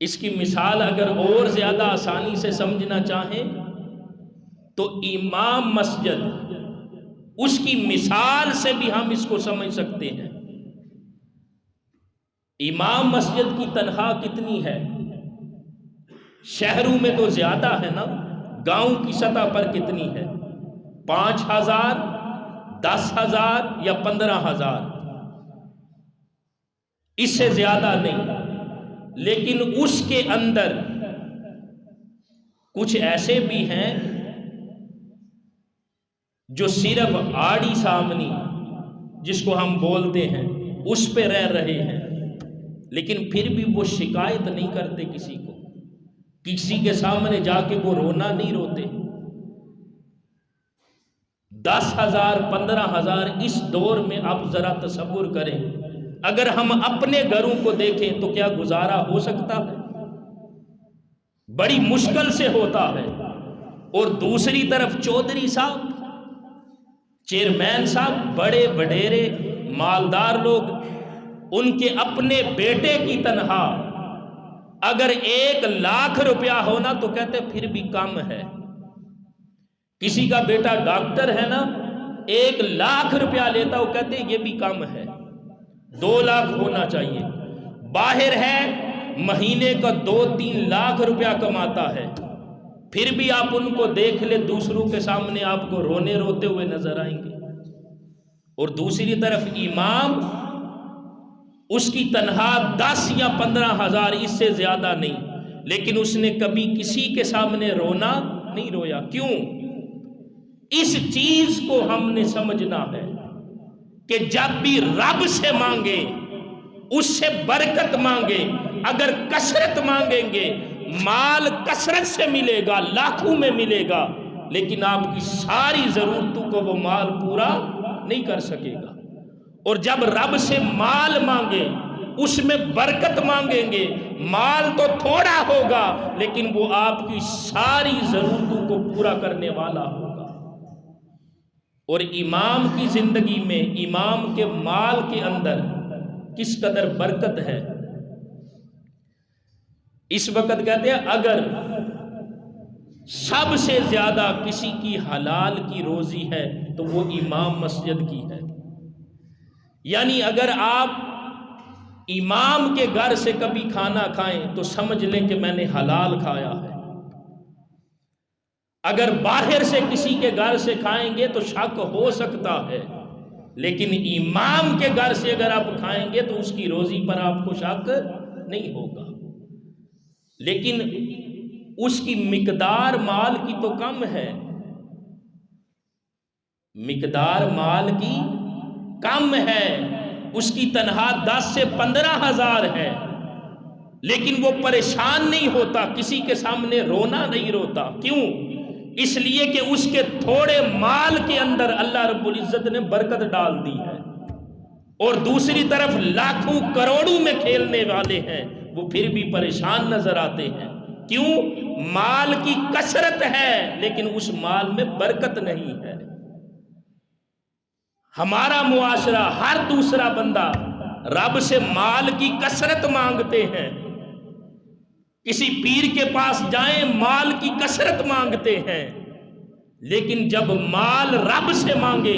اس کی مثال اگر اور زیادہ آسانی سے سمجھنا چاہیں تو امام مسجد، اس کی مثال سے بھی ہم اس کو سمجھ سکتے ہیں۔ امام مسجد کی تنخواہ کتنی ہے؟ شہروں میں تو زیادہ ہے نا، گاؤں کی سطح پر کتنی ہے؟ 5,000، 10,000 یا 15,000، اس سے زیادہ نہیں۔ لیکن اس کے اندر کچھ ایسے بھی ہیں جو صرف آڑی سامنی، جس کو ہم بولتے ہیں، اس پہ رہ رہے ہیں، لیکن پھر بھی وہ شکایت نہیں کرتے کسی کو، کسی کے سامنے جا کے وہ رونا نہیں روتے۔ 10,000، 15,000 اس دور میں آپ ذرا تصور کریں، اگر ہم اپنے گھروں کو دیکھیں تو کیا گزارا ہو سکتا ہے؟ بڑی مشکل سے ہوتا ہے۔ اور دوسری طرف چودھری صاحب، چیئرمین صاحب، بڑے وڈیرے مالدار لوگ، ان کے اپنے بیٹے کی تنخواہ اگر 1,00,000 روپیہ ہونا تو کہتے پھر بھی کم ہے۔ کسی کا بیٹا ڈاکٹر ہے نا، 1,00,000 روپیہ لیتا، وہ کہتے یہ بھی کم ہے، 2,00,000 ہونا چاہیے۔ باہر ہے مہینے کا 2-3 لاکھ روپیہ کماتا ہے، پھر بھی آپ ان کو دیکھ لیں، دوسروں کے سامنے آپ کو رونے روتے ہوئے نظر آئیں گے۔ اور دوسری طرف امام، اس کی تنخواہ 10 یا 15,000، اس سے زیادہ نہیں، لیکن اس نے کبھی کسی کے سامنے رونا نہیں رویا۔ کیوں؟ اس چیز کو ہم نے سمجھنا ہے کہ جب بھی رب سے مانگے، اس سے برکت مانگے، اگر کثرت مانگیں گے، مال کثرت سے ملے گا، لاکھوں میں ملے گا، لیکن آپ کی ساری ضرورتوں کو وہ مال پورا نہیں کر سکے گا۔ اور جب رب سے مال مانگے، اس میں برکت مانگیں گے، مال تو تھوڑا ہوگا لیکن وہ آپ کی ساری ضرورتوں کو پورا کرنے والا ہوگا۔ اور امام کی زندگی میں، امام کے مال کے اندر کس قدر برکت ہے۔ اس وقت کہتے ہیں اگر سب سے زیادہ کسی کی حلال کی روزی ہے تو وہ امام مسجد کی ہے۔ یعنی اگر آپ امام کے گھر سے کبھی کھانا کھائیں تو سمجھ لیں کہ میں نے حلال کھایا ہے۔ اگر باہر سے کسی کے گھر سے کھائیں گے تو شک ہو سکتا ہے، لیکن امام کے گھر سے اگر آپ کھائیں گے تو اس کی روزی پر آپ کو شک نہیں ہوگا۔ لیکن اس کی مقدار مال کی تو کم ہے، مقدار مال کی کم ہے، اس کی تنخواہ 10 سے 15,000 ہے، لیکن وہ پریشان نہیں ہوتا، کسی کے سامنے رونا نہیں روتا۔ کیوں؟ اس لیے کہ اس کے تھوڑے مال کے اندر اللہ رب العزت نے برکت ڈال دی ہے، اور دوسری طرف لاکھوں کروڑوں میں کھیلنے والے ہیں، وہ پھر بھی پریشان نظر آتے ہیں۔ کیوں؟ مال کی کثرت ہے لیکن اس مال میں برکت نہیں ہے۔ ہمارا معاشرہ، ہر دوسرا بندہ رب سے مال کی کثرت مانگتے ہیں، کسی پیر کے پاس جائیں مال کی کثرت مانگتے ہیں، لیکن جب مال رب سے مانگے،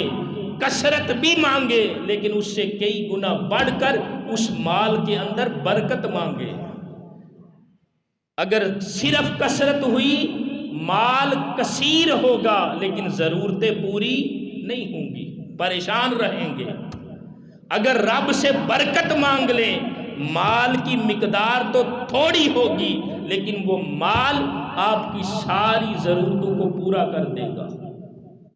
کثرت بھی مانگے، لیکن اس سے کئی گنا بڑھ کر اس مال کے اندر برکت مانگے۔ اگر صرف کثرت ہوئی، مال کثیر ہوگا لیکن ضرورتیں پوری نہیں ہوں گی، پریشان رہیں گے۔ اگر رب سے برکت مانگ لیں، مال کی مقدار تو تھوڑی ہوگی لیکن وہ مال آپ کی ساری ضرورتوں کو پورا کر دے گا۔